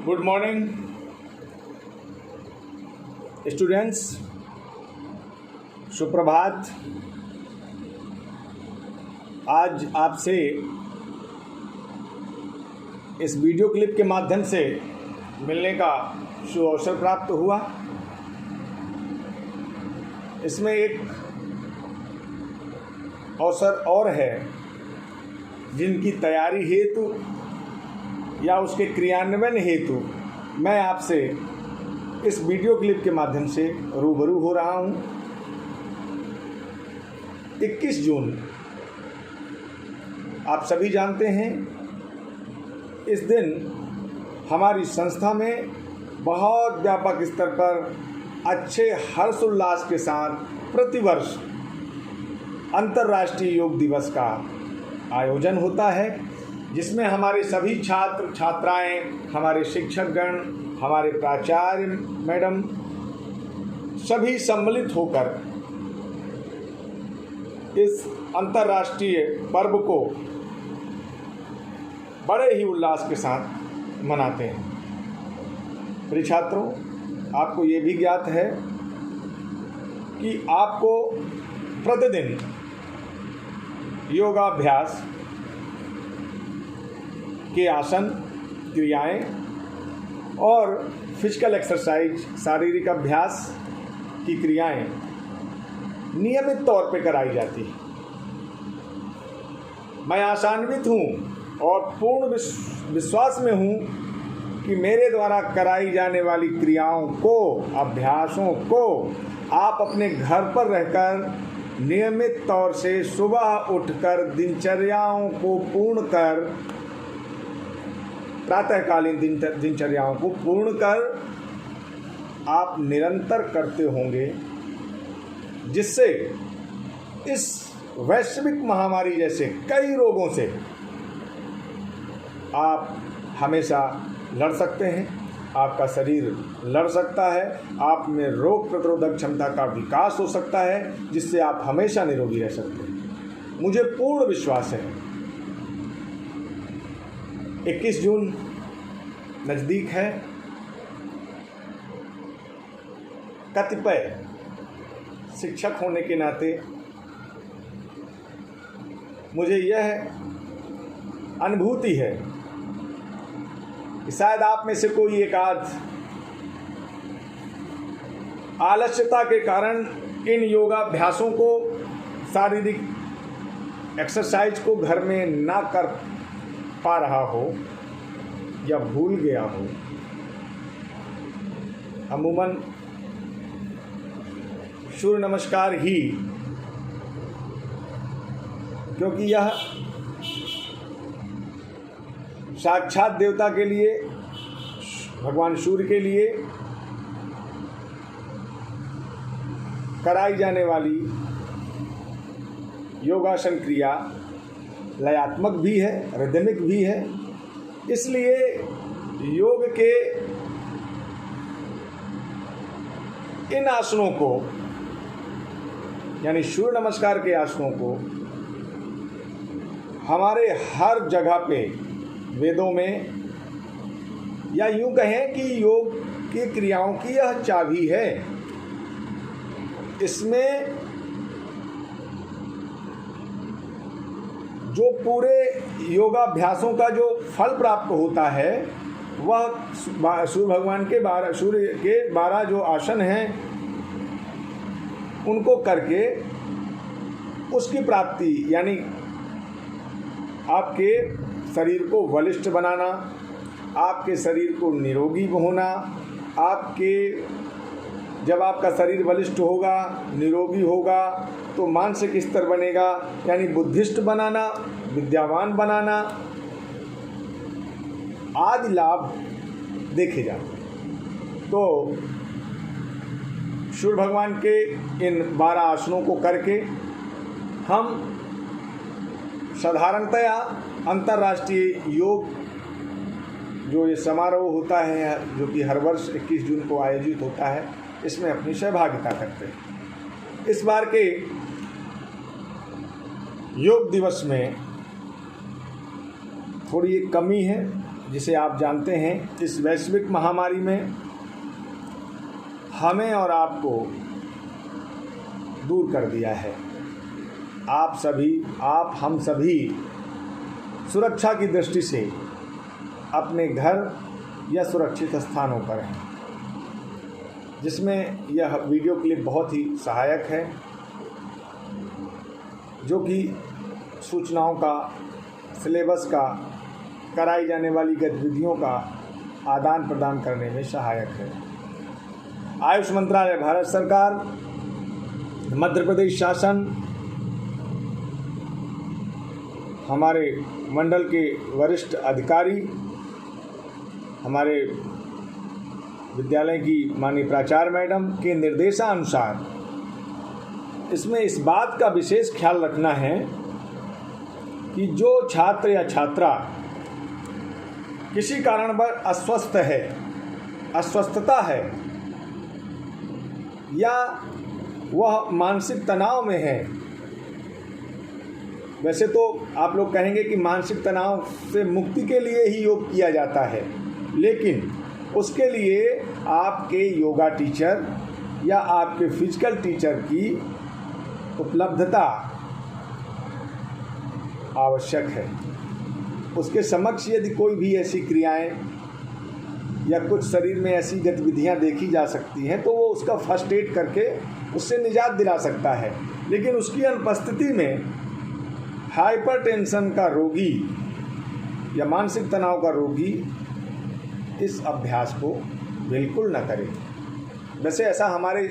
Good morning students, सुप्रभात। आज आपसे इस वीडियो क्लिप के माध्यम से मिलने का सुअवसर प्राप्त हुआ। इसमें एक अवसर और है जिनकी तैयारी हेतु या उसके क्रियान्वयन हेतु मैं आपसे इस वीडियो क्लिप के माध्यम से रूबरू हो रहा हूं। 21 जून आप सभी जानते हैं, इस दिन हमारी संस्था में बहुत व्यापक स्तर पर अच्छे हर्षोल्लास के साथ प्रतिवर्ष अंतर्राष्ट्रीय योग दिवस का आयोजन होता है, जिसमें हमारे सभी छात्र छात्राएं, हमारे शिक्षकगण, हमारे प्राचार्य मैडम सभी सम्मिलित होकर इस अंतर्राष्ट्रीय पर्व को बड़े ही उल्लास के साथ मनाते हैं। प्रिय छात्रों, आपको ये भी ज्ञात है कि आपको प्रतिदिन योगाभ्यास के आसन, क्रियाएं और फिजिकल एक्सरसाइज, शारीरिक अभ्यास की क्रियाएं नियमित तौर पे कराई जाती है। मैं आशान्वित हूँ और पूर्ण विश्वास में हूँ कि मेरे द्वारा कराई जाने वाली क्रियाओं को, अभ्यासों को आप अपने घर पर रहकर नियमित तौर से सुबह उठकर दिनचर्याओं को पूर्ण कर, प्रातःकालीन दिनचर्याओं को पूर्ण कर आप निरंतर करते होंगे, जिससे इस वैश्विक महामारी जैसे कई रोगों से आप हमेशा लड़ सकते हैं। आपका शरीर लड़ सकता है, आप में रोग प्रतिरोधक क्षमता का विकास हो सकता है, जिससे आप हमेशा निरोगी रह सकते हैं। मुझे पूर्ण विश्वास है 21 जून नज़दीक है। कतिपय शिक्षक होने के नाते मुझे यह अनुभूति है कि शायद आप में से कोई एक आध आलस्यता के कारण इन योगाभ्यासों को, शारीरिक एक्सरसाइज को घर में ना कर पा रहा हो या भूल गया हो। अमूमन सूर्य नमस्कार ही, क्योंकि यह साक्षात देवता के लिए, भगवान सूर्य के लिए कराई जाने वाली योगासन क्रिया लयात्मक भी है, रिदमिक भी है। इसलिए योग के इन आसनों को, यानी सूर्य नमस्कार के आसनों को हमारे हर जगह पे वेदों में, या यूं कहें कि योग की क्रियाओं की यह चाबी है। इसमें जो पूरे योगाभ्यासों का जो फल प्राप्त होता है, वह सूर्य भगवान के 12 जो आसन हैं उनको करके उसकी प्राप्ति, यानी आपके शरीर को बलिष्ठ बनाना, आपके शरीर को निरोगी होना, जब आपका शरीर बलिष्ठ होगा, निरोगी होगा, तो मानसिक स्तर बनेगा, यानी बुद्धिष्ट बनाना, विद्यावान बनाना आदि लाभ देखे जाते हैं। तो सूर्य भगवान के इन 12 आसनों को करके हम साधारणतया अंतर्राष्ट्रीय योग जो ये समारोह होता है, जो कि हर वर्ष 21 जून को आयोजित होता है, इसमें अपनी सहभागिता करते हैं। इस बार के योग दिवस में थोड़ी एक कमी है, जिसे आप जानते हैं, इस वैश्विक महामारी में हमें और आपको दूर कर दिया है। आप हम सभी सुरक्षा की दृष्टि से अपने घर या सुरक्षित स्थानों पर हैं, जिसमें यह वीडियो क्लिप बहुत ही सहायक है, जो कि सूचनाओं का, सिलेबस का, कराई जाने वाली गतिविधियों का आदान प्रदान करने में सहायक है। आयुष मंत्रालय, भारत सरकार, मध्य प्रदेश शासन, हमारे मंडल के वरिष्ठ अधिकारी, हमारे विद्यालय की माननीय प्राचार्य मैडम के निर्देशानुसार इसमें इस बात का विशेष ख्याल रखना है कि जो छात्र या छात्रा किसी कारणवश अस्वस्थता है या वह मानसिक तनाव में है। वैसे तो आप लोग कहेंगे कि मानसिक तनाव से मुक्ति के लिए ही योग किया जाता है, लेकिन उसके लिए आपके योगा टीचर या आपके फिजिकल टीचर की उपलब्धता आवश्यक है। उसके समक्ष यदि कोई भी ऐसी क्रियाएं या कुछ शरीर में ऐसी गतिविधियां देखी जा सकती हैं तो वो उसका फर्स्ट एड करके उससे निजात दिला सकता है। लेकिन उसकी अनुपस्थिति में हाइपरटेंशन का रोगी या मानसिक तनाव का रोगी इस अभ्यास को बिल्कुल न करे। वैसे ऐसा हमारे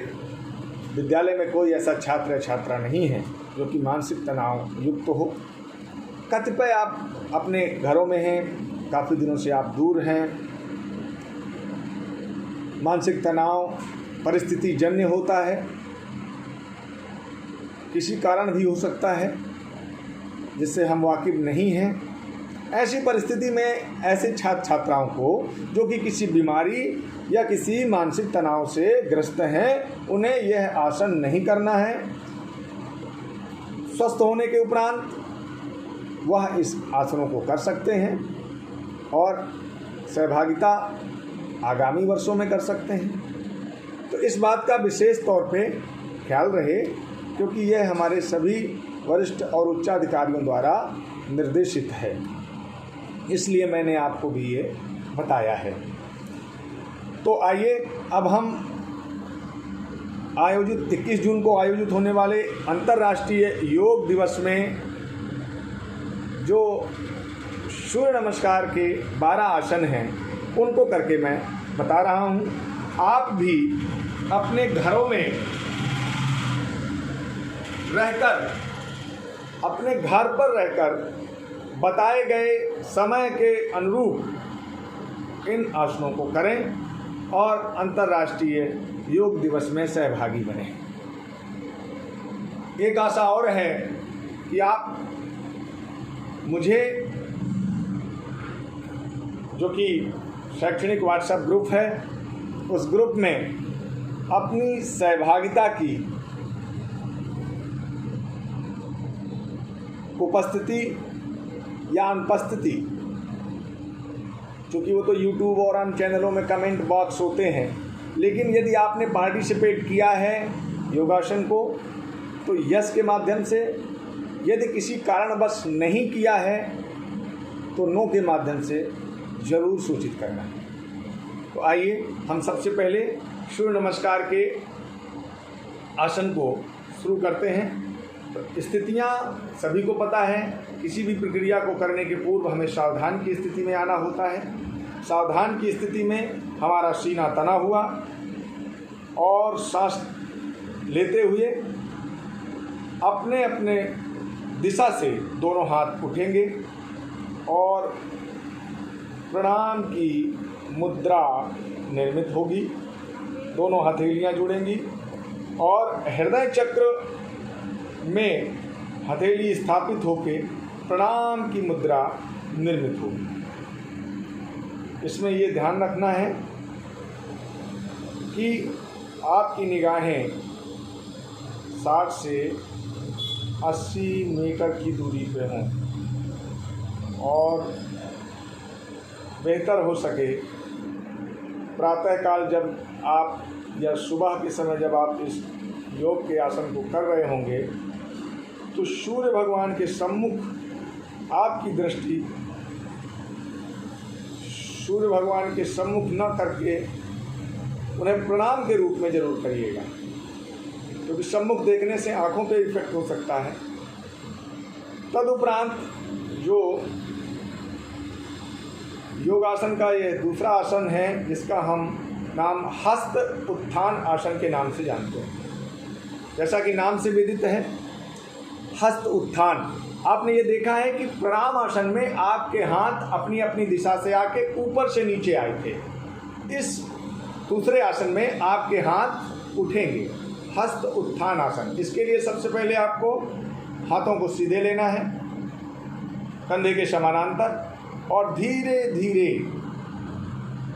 विद्यालय में कोई ऐसा छात्र या छात्रा नहीं है जो कि मानसिक तनाव युक्त हो। कतिपय आप अपने घरों में हैं, काफ़ी दिनों से आप दूर हैं, मानसिक तनाव परिस्थिति जन्य होता है, किसी कारण भी हो सकता है जिससे हम वाकिफ नहीं हैं। ऐसी परिस्थिति में ऐसे छात्र छात्राओं को जो कि किसी बीमारी या किसी मानसिक तनाव से ग्रस्त हैं, उन्हें यह आसन नहीं करना है। स्वस्थ होने के उपरांत वह इस आसनों को कर सकते हैं और सहभागिता आगामी वर्षों में कर सकते हैं। तो इस बात का विशेष तौर पे ख्याल रहे, क्योंकि यह हमारे सभी वरिष्ठ और उच्चाधिकारियों द्वारा निर्देशित है, इसलिए मैंने आपको भी ये बताया है। तो आइए अब हम आयोजित 21 जून को आयोजित होने वाले अंतर्राष्ट्रीय योग दिवस में जो सूर्य नमस्कार के 12 आसन हैं उनको करके मैं बता रहा हूँ। आप भी अपने घरों में रहकर, अपने घर पर रहकर बताए गए समय के अनुरूप इन आसनों को करें और अंतर्राष्ट्रीय योग दिवस में सहभागी बने। एक आशा और है कि आप मुझे, जो कि शैक्षणिक व्हाट्सएप ग्रुप है, उस ग्रुप में अपनी सहभागिता की उपस्थिति या अनुपस्थिति, क्योंकि वो तो यूट्यूब और अन्य चैनलों में कमेंट बॉक्स होते हैं, लेकिन यदि आपने पार्टिसिपेट किया है योगासन को तो यस के माध्यम से, यदि किसी कारणवश नहीं किया है तो नो के माध्यम से ज़रूर सूचित करना है। तो आइए हम सबसे पहले सूर्य नमस्कार के आसन को शुरू करते हैं। तो स्थितियाँ सभी को पता है, किसी भी प्रक्रिया को करने के पूर्व हमें सावधान की स्थिति में आना होता है। सावधान की स्थिति में हमारा सीना तना हुआ और सांस लेते हुए अपने अपने दिशा से दोनों हाथ उठेंगे और प्रणाम की मुद्रा निर्मित होगी। दोनों हथेलियां जुड़ेंगी और हृदय चक्र में हथेली स्थापित होकर प्रणाम की मुद्रा निर्मित होगी। इसमें ये ध्यान रखना है कि आपकी निगाहें 60 से 80 मीटर की दूरी पे हों और बेहतर हो सके, प्रातःकाल जब आप या सुबह के समय जब आप इस योग के आसन को कर रहे होंगे तो सूर्य भगवान के सम्मुख आपकी दृष्टि सूर्य भगवान के सम्मुख न करके उन्हें प्रणाम के रूप में जरूर करिएगा, क्योंकि सम्मुख देखने से आँखों पे इफेक्ट हो सकता है। तदुपरांत जो योगासन का ये दूसरा आसन है जिसका हम नाम हस्त उत्थान आसन के नाम से जानते हैं, जैसा कि नाम से विदित है हस्त उत्थान। आपने ये देखा है कि प्रणाम आसन में आपके हाथ अपनी अपनी दिशा से आके ऊपर से नीचे आए थे। इस दूसरे आसन में आपके हाथ उठेंगे, हस्त उत्थान आसन। इसके लिए सबसे पहले आपको हाथों को सीधे लेना है कंधे के समानांतर, और धीरे धीरे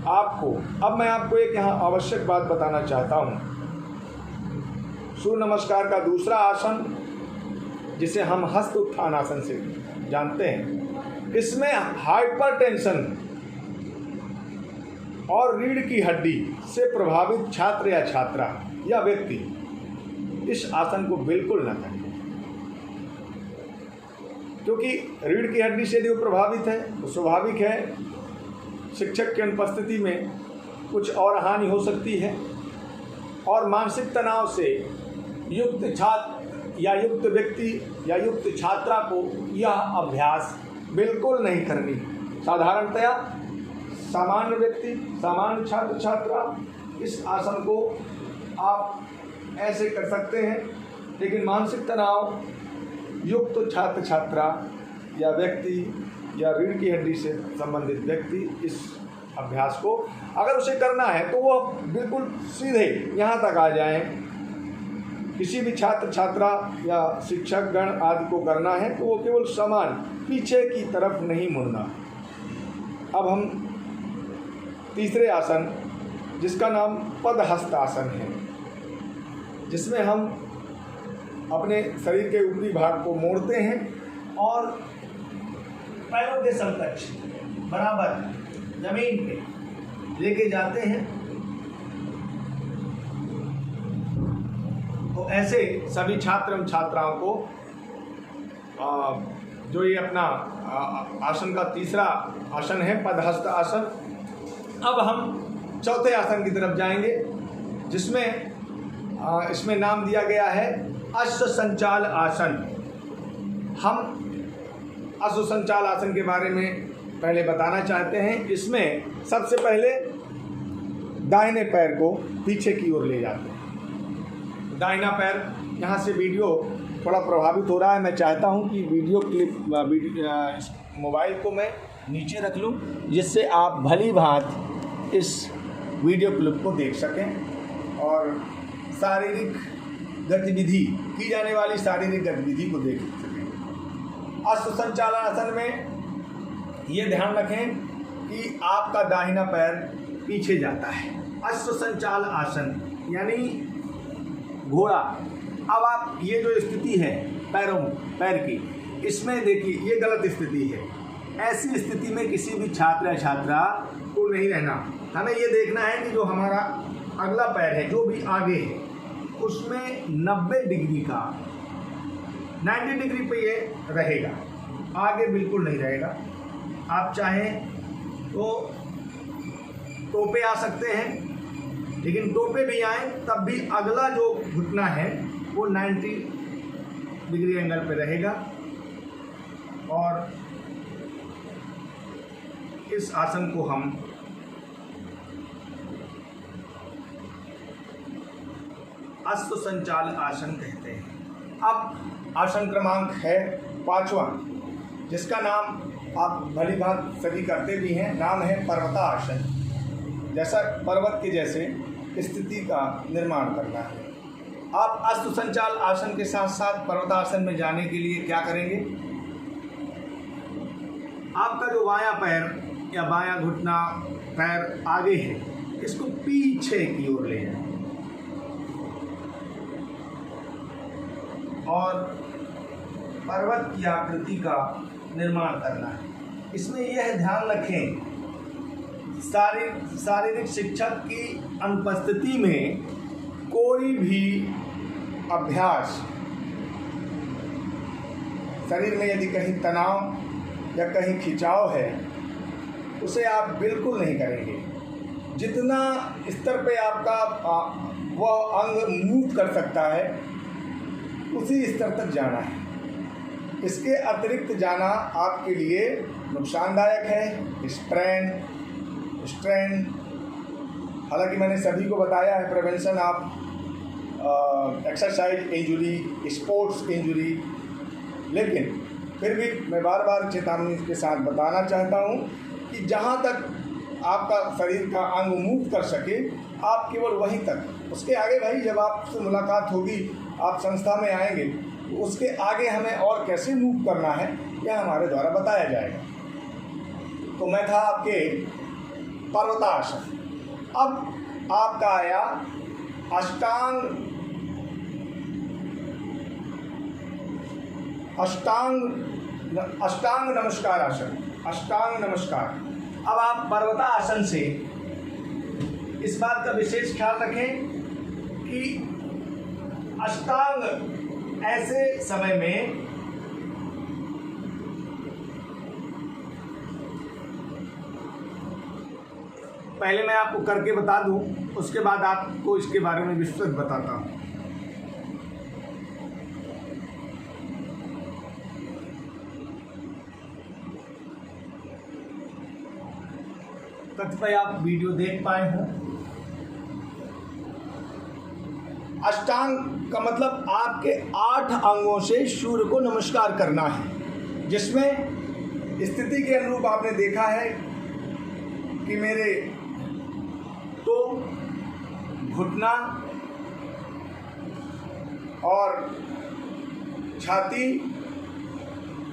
आपको, अब मैं आपको एक यहाँ आवश्यक बात बताना चाहता हूँ। सूर्य नमस्कार का दूसरा आसन जिसे हम हस्त उत्थान आसन से जानते हैं, इसमें हाइपरटेंशन और रीढ़ की हड्डी से प्रभावित छात्र या छात्रा या व्यक्ति इस आसन को बिल्कुल न करें, क्योंकि रीढ़ की हड्डी से जो प्रभावित है तो स्वाभाविक है शिक्षक की अनुपस्थिति में कुछ और हानि हो सकती है, और मानसिक तनाव से युक्त छात्र या युक्त व्यक्ति या युक्त छात्रा को यह अभ्यास बिल्कुल नहीं करनी। साधारणतया सामान्य व्यक्ति, सामान्य छात्र छात्रा इस आसन को आप ऐसे कर सकते हैं, लेकिन मानसिक तनाव युक्त छात्र छात्रा या व्यक्ति या रीढ़ की हड्डी से संबंधित व्यक्ति इस अभ्यास को अगर उसे करना है तो वो बिल्कुल सीधे यहाँ तक आ जाएं। किसी भी छात्र छात्रा या शिक्षक गण आदि को करना है तो वो केवल समान पीछे की तरफ नहीं मुड़ना। अब हम तीसरे आसन जिसका नाम पदहस्त आसन है, जिसमें हम अपने शरीर के ऊपरी भाग को मोड़ते हैं और पैरों के समकक्ष बराबर जमीन पे लेके जाते हैं। तो ऐसे सभी छात्र एवं छात्राओं को जो ये अपना आसन का तीसरा आसन है पदहस्त आसन। अब हम चौथे आसन की तरफ जाएंगे, जिसमें इसमें नाम दिया गया है अश्व संचाल आसन। हम अश्व संचाल आसन के बारे में पहले बताना चाहते हैं। इसमें सबसे पहले दाहिने पैर को पीछे की ओर ले जाते हैं। दाहिना पैर, यहाँ से वीडियो थोड़ा प्रभावित हो रहा है, मैं चाहता हूँ कि वीडियो क्लिप मोबाइल को मैं नीचे रख लूँ, जिससे आप भली भांति इस वीडियो क्लिप को देख सकें और शारीरिक गतिविधि की जाने वाली शारीरिक गतिविधि को देख सकें। अश्व संचालन आसन में ये ध्यान रखें कि आपका दाहिना पैर पीछे जाता है। अश्व संचाल आसन यानी घोड़ा। अब आप ये जो स्थिति है पैर की, इसमें देखिए ये गलत स्थिति है। ऐसी स्थिति में किसी भी छात्र या छात्रा को नहीं रहना। हमें ये देखना है कि जो हमारा अगला पैर है जो भी आगे है उसमें 90 डिग्री का 90 डिग्री पे ये रहेगा, आगे बिल्कुल नहीं रहेगा। आप चाहें तो टोपे आ सकते हैं, लेकिन टोपे भी आए तब भी अगला जो घुटना है वो 90 डिग्री एंगल पे रहेगा। और इस आसन को हम अश्व संचाल आसन कहते हैं। अब आसन क्रमांक है 5वां, जिसका नाम आप भली भांति सभी करते भी हैं, नाम है पर्वतासन। जैसा पर्वत के जैसे स्थिति का निर्माण करना है। आप अश्व संचाल आसन के साथ साथ पर्वतासन में जाने के लिए क्या करेंगे, आपका जो बायां पैर या बायां घुटना पैर आगे है इसको पीछे की ओर ले जाएं और पर्वत की आकृति का निर्माण करना है। इसमें यह ध्यान रखें शारीरिक शिक्षक की अनुपस्थिति में कोई भी अभ्यास, शरीर में यदि कहीं तनाव या कहीं खिंचाव है, उसे आप बिल्कुल नहीं करेंगे। जितना स्तर पे आपका वह अंग मूव कर सकता है उसी स्तर तक जाना है। इसके अतिरिक्त जाना आपके लिए नुकसानदायक है। स्ट्रेन हालांकि मैंने सभी को बताया है prevention of exercise injury, sports injury, लेकिन फिर भी मैं बार बार चेतावनी के साथ बताना चाहता हूँ कि जहाँ तक आपका शरीर का अंग मूव कर सके आप केवल वहीं तक, उसके आगे भाई जब आपसे मुलाकात होगी, आप संस्था में आएंगे, तो उसके आगे हमें और कैसे मूव करना है यह हमारे द्वारा बताया जाएगा। तो मैं था आपके पर्वतासन। अब आपका आया अष्टांग नमस्कार आसन, अष्टांग नमस्कार। अब आप पर्वतासन से इस बात का विशेष ख्याल रखें कि अष्टांग ऐसे समय में पहले मैं आपको करके बता दूं, उसके बाद आपको इसके बारे में विस्तृत बताता हूं। कतिपय आप वीडियो देख पाए हों। अष्टांग का मतलब आपके 8 अंगों से सूर्य को नमस्कार करना है, जिसमें स्थिति के अनुरूप आपने देखा है कि मेरे तो घुटना और छाती,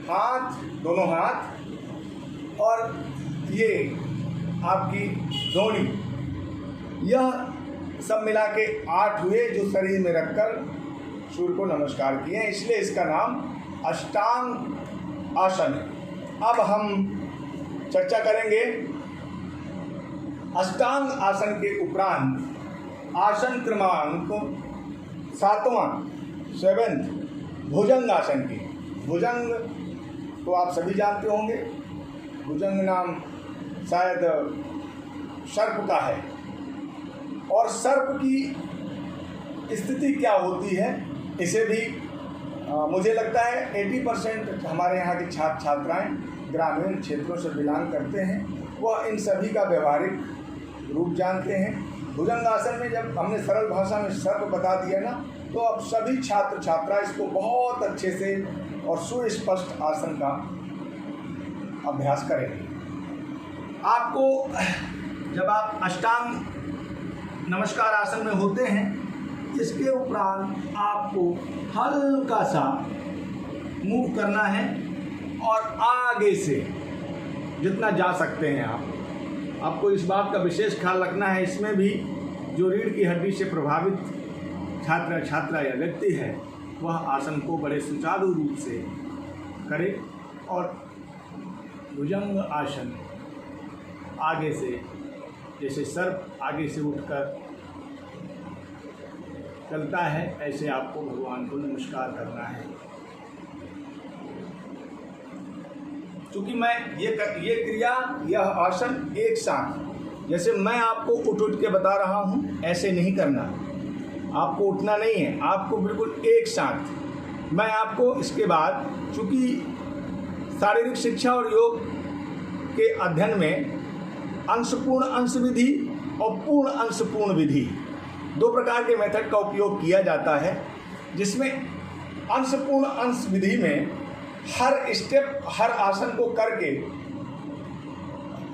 हाथ, दोनों हाथ और ये आपकी धौनी, यह सब मिला के 8 हुए जो शरीर में रखकर सूर्य को नमस्कार किए हैं, इसलिए इसका नाम अष्टांग आसन है। अब हम चर्चा करेंगे अष्टांग आसन के उपरांत आसन क्रमांक 7वां भुजंग आसन की। भुजंग तो आप सभी जानते होंगे, भुजंग नाम शायद सर्प का है, और सर्प की स्थिति क्या होती है इसे भी मुझे लगता है 80% हमारे यहाँ की छात्र छात्राएं ग्रामीण क्षेत्रों से बिलोंग करते हैं, वह इन सभी का व्यवहारिक रूप जानते हैं। भुजंग आसन में जब हमने सरल भाषा में सर्प बता दिया ना, तो अब सभी छात्र छात्रा इसको बहुत अच्छे से और सुस्पष्ट आसन का अभ्यास करेंगे। आपको जब आप अष्टांग नमस्कार आसन में होते हैं, इसके उपरांत आपको हल्का सा मूव करना है और आगे से जितना जा सकते हैं आपको इस बात का विशेष ख्याल रखना है, इसमें भी जो रीढ़ की हड्डी से प्रभावित छात्रा या व्यक्ति है वह आसन को बड़े सुचारू रूप से करे। और भुजंग आसन आगे से, जैसे सर्प आगे से उठकर चलता है, ऐसे आपको भगवान को नमस्कार करना है। क्योंकि मैं ये क्रिया, यह आसन एक साथ, जैसे मैं आपको उठ के बता रहा हूँ ऐसे नहीं करना, आपको उठना नहीं है, आपको बिल्कुल एक साथ। मैं आपको इसके बाद, चूँकि शारीरिक शिक्षा और योग के अध्ययन में अंशपूर्ण अंश विधि और पूर्ण अंशपूर्ण विधि 2 प्रकार के मेथड का उपयोग किया जाता है, जिसमें अंशपूर्ण अंश विधि में हर स्टेप, हर आसन को करके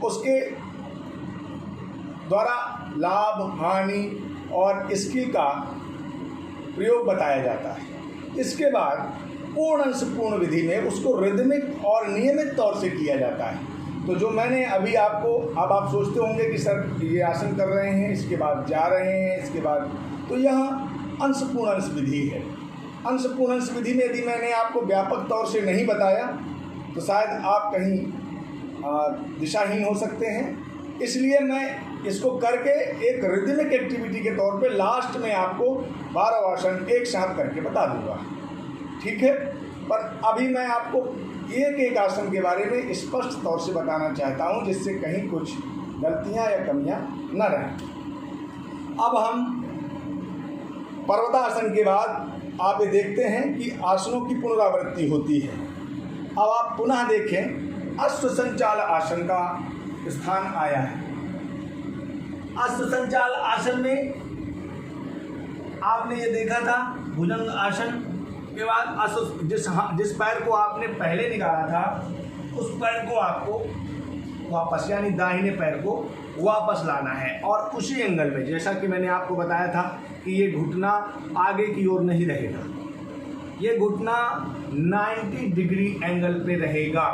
उसके द्वारा लाभ, हानि और स्किल का प्रयोग बताया जाता है। इसके बाद पूर्ण अंशपूर्ण विधि में उसको रिदमिक और नियमित तौर से किया जाता है। तो जो मैंने अभी आपको, अब आप सोचते होंगे कि सर ये आसन कर रहे हैं, इसके बाद जा रहे हैं, इसके बाद, तो यह अंशपूर्ण अंश विधि है। अंशपूर्ण अंश विधि में यदि मैंने आपको व्यापक तौर से नहीं बताया तो शायद आप कहीं दिशाहीन हो सकते हैं। इसलिए मैं इसको करके एक रिदमिक एक्टिविटी के तौर पे लास्ट में आपको 12 आसन एक साथ करके बता दूंगा, ठीक है। पर अभी मैं आपको एक एक आसन के बारे में स्पष्ट तौर से बताना चाहता हूँ, जिससे कहीं कुछ गलतियाँ या कमियाँ न रहें। अब हम पर्वतासन के बाद आप ये देखते हैं कि आसनों की पुनरावृत्ति होती है। अब आप पुनः देखें, अश्वसंचाल आसन का स्थान आया है। अश्वसंचाल आसन में आपने ये देखा था भुजंग आसन के बाद जिस पैर को आपने पहले निकाला था उस पैर को आपको वापस, यानी दाहिने पैर को वापस लाना है, और उसी एंगल में, जैसा कि मैंने आपको बताया था कि ये घुटना आगे की ओर नहीं रहेगा, ये घुटना 90 डिग्री एंगल पे रहेगा,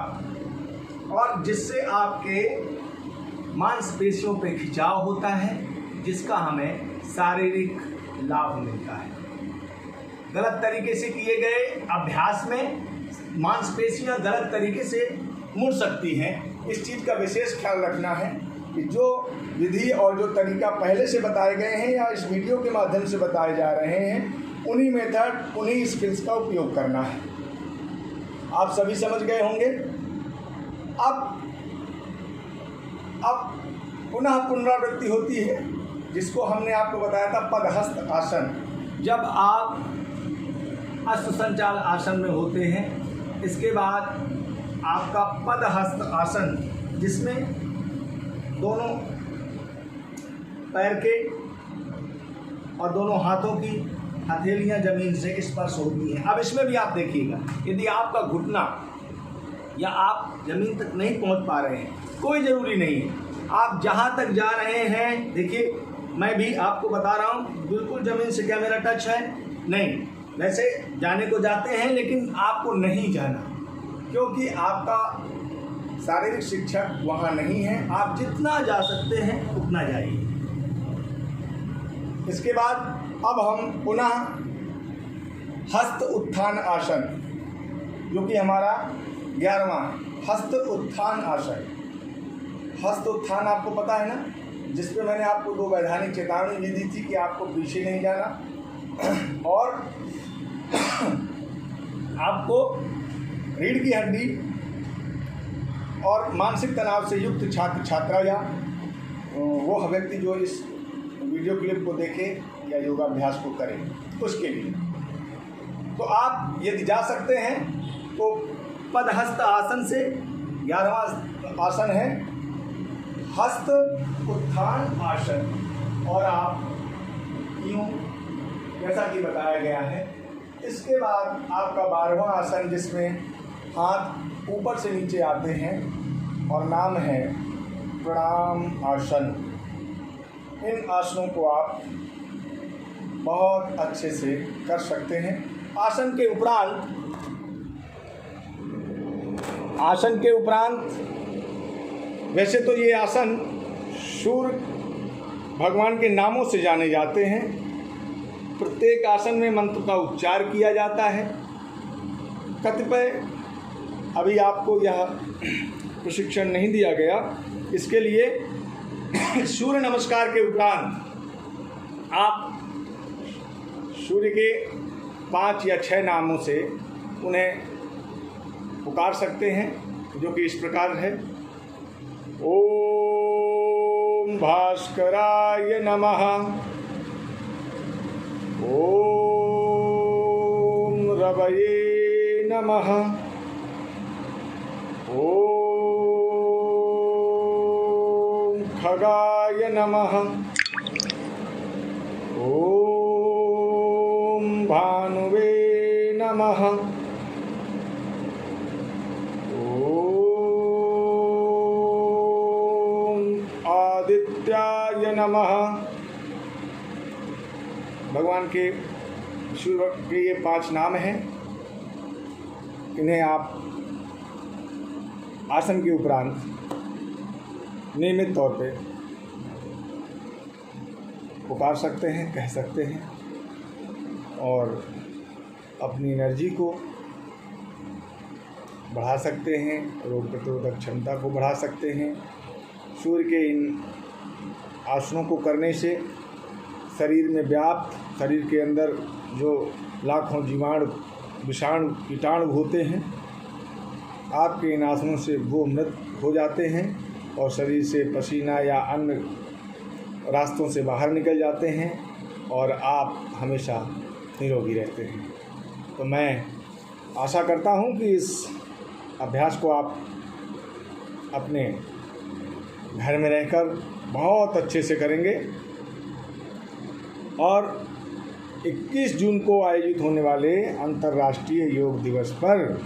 और जिससे आपके मांसपेशियों पे खिंचाव होता है, जिसका हमें शारीरिक लाभ मिलता है। गलत तरीके से किए गए अभ्यास में मांसपेशियां गलत तरीके से मुड़ सकती हैं। इस चीज़ का विशेष ख्याल रखना है कि जो विधि और जो तरीका पहले से बताए गए हैं या इस वीडियो के माध्यम से बताए जा रहे हैं, उन्हीं मेथड, उन्हीं स्किल्स का उपयोग करना है। आप सभी समझ गए होंगे। अब पुनः पुनरावृत्ति होती है, जिसको हमने आपको बताया था पदहस्त आसन। जब आप अश्वसंचाल आसन में होते हैं, इसके बाद आपका पदहस्त आसन, जिसमें दोनों पैर के और दोनों हाथों की हथेलियां जमीन से स्पर्श होती हैं। अब इसमें भी आप देखिएगा, यदि आपका घुटना या आप जमीन तक नहीं पहुंच पा रहे हैं, कोई ज़रूरी नहीं है, आप जहां तक जा रहे हैं, देखिए मैं भी आपको बता रहा हूं, बिल्कुल ज़मीन से क्या मेरा टच है? नहीं। वैसे जाने को जाते हैं, लेकिन आपको नहीं जाना, क्योंकि आपका शारीरिक शिक्षक वहाँ नहीं है। आप जितना जा सकते हैं उतना जाइए। इसके बाद अब हम पुनः हस्त उत्थान आसन, जो कि हमारा 11वां हस्त उत्थान आसन। हस्त उत्थान आपको पता है ना, जिस पे मैंने आपको 2 वैधानिक चेतावनी भी दी थी कि आपको पीछे नहीं जाना और आपको रीढ़ की हड्डी और मानसिक तनाव से युक्त छात्र छात्रा या वो व्यक्ति जो इस वीडियो क्लिप को देखे या योगाभ्यास को करे, उसके लिए तो आप यदि जा सकते हैं तो पदहस्त आसन से 11वां आसन है हस्त उत्थान आसन, और आप यूँ जैसा कि बताया गया है। इसके बाद आपका 12वां आसन, जिसमें हाथ ऊपर से नीचे आते हैं और नाम है प्रणाम आसन। इन आसनों को आप बहुत अच्छे से कर सकते हैं। आसन के उपरांत वैसे तो ये आसन सूर्य भगवान के नामों से जाने जाते हैं। प्रत्येक आसन में मंत्र का उच्चार किया जाता है। कतिपय अभी आपको यह प्रशिक्षण नहीं दिया गया, इसके लिए सूर्य नमस्कार के उपरांत आप सूर्य के 5 या 6 नामों से उन्हें पुकार सकते हैं, जो कि इस प्रकार है। ओम भास्कराय नमः, ओम रवये नमः, ओम खगाय नमः, ओम भानुवे नमः, ओम आदित्याय नमः। भगवान के सूर्य के ये 5 नाम हैं। इन्हें आप आसन के उपरांत नियमित तौर पे पुकार सकते हैं, कह सकते हैं, और अपनी एनर्जी को बढ़ा सकते हैं, रोग प्रतिरोधक क्षमता को बढ़ा सकते हैं, सूर्य के इन आसनों को करने से शरीर में व्याप्त, शरीर के अंदर जो लाखों जीवाणु, विषाणु, कीटाणु होते हैं, आपके इन आसनों से वो मृत हो जाते हैं और शरीर से पसीना या अन्य रास्तों से बाहर निकल जाते हैं और आप हमेशा निरोगी रहते हैं। तो मैं आशा करता हूँ कि इस अभ्यास को आप अपने घर में रहकर बहुत अच्छे से करेंगे और 21 जून को आयोजित होने वाले अंतर्राष्ट्रीय योग दिवस पर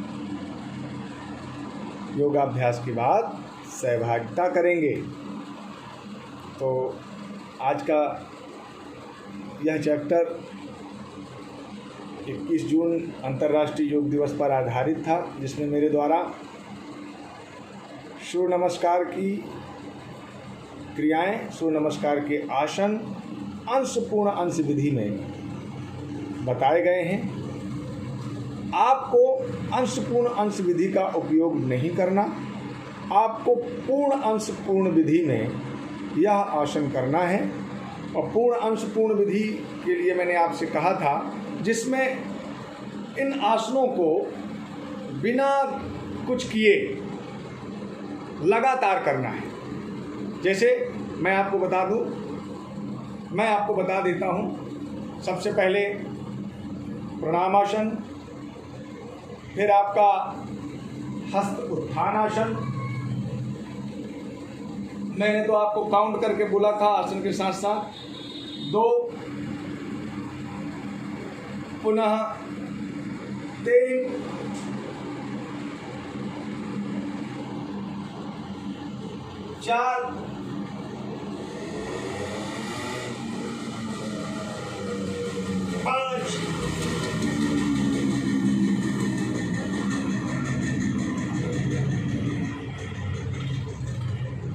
योगाभ्यास के बाद सहभागिता करेंगे। तो आज का यह चैप्टर 21 जून अंतर्राष्ट्रीय योग दिवस पर आधारित था, जिसमें मेरे द्वारा सूर्य नमस्कार की क्रियाएं, सूर्य नमस्कार के आसन अंशपूर्ण अंश विधि में बताए गए हैं। आपको अंशपूर्ण अंश विधि का उपयोग नहीं करना, आपको पूर्ण अंश पूर्ण विधि में यह आसन करना है। और पूर्ण अंश पूर्ण विधि के लिए मैंने आपसे कहा था, जिसमें इन आसनों को बिना कुछ किए लगातार करना है। जैसे मैं आपको बता देता हूँ। सबसे पहले प्रणामासन, फिर आपका हस्त उत्थानासन। मैंने तो आपको काउंट करके बोला था आसन के साथ साथ 2, पुनः 3, 4, 5,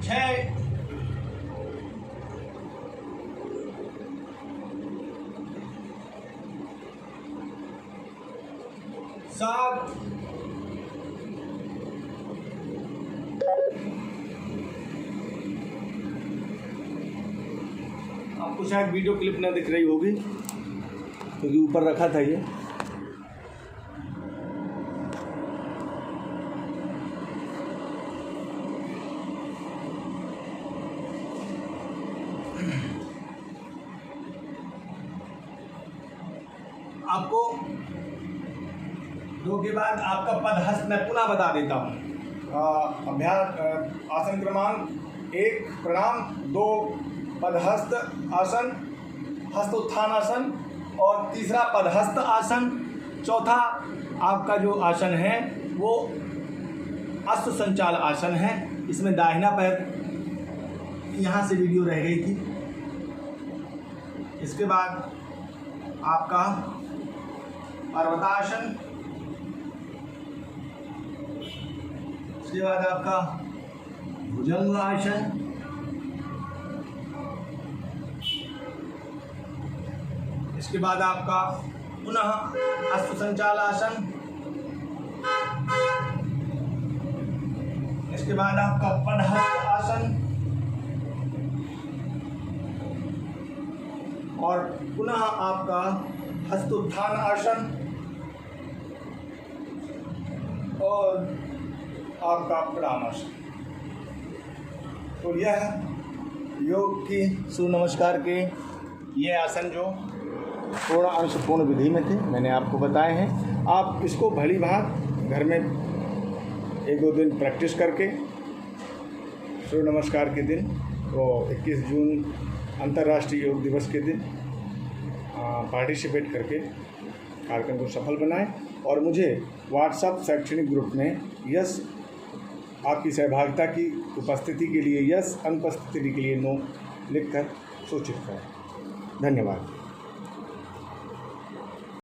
6, 7, आपको शायद वीडियो क्लिप ना दिख रही होगी क्योंकि ऊपर रखा था ये। आपको 2 के बाद आपका पदहस्त मैं पुनः बता देता हूँ। अभ्यास आसन क्रमांक 1 प्रणाम, 2 पदहस्त आसन, हस्त उत्थानासन और तीसरा पदहस्त आसन। चौथा आपका जो आसन है वो अश्व संचाल आसन है। इसमें दाहिना पैर यहाँ से वीडियो रह गई थी। इसके बाद आपका पर्वतासन, इसके बाद आपका भुजंग आसन, इसके बाद आपका पुनः अश्व संचाल आसन, इसके बाद आपका पदहस्त आसन और पुनः आपका हस्तोत्थान आसन और आपका प्रणामासन। तो यह योग की सूर्य नमस्कार के ये आसन जो पूर्ण अंश पूर्ण विधि में थे, मैंने आपको बताए हैं। आप इसको भली भांति घर में 1-2 दिन प्रैक्टिस करके सूर्य नमस्कार के दिन, वो 21 जून अंतर्राष्ट्रीय योग दिवस के दिन पार्टिसिपेट करके कार्यक्रम को सफल बनाएं और मुझे व्हाट्सएप शैक्षणिक ग्रुप में यस आपकी सहभागिता की उपस्थिति के लिए, यस अनुपस्थिति के लिए नो लिखकर सूचित करें। धन्यवाद।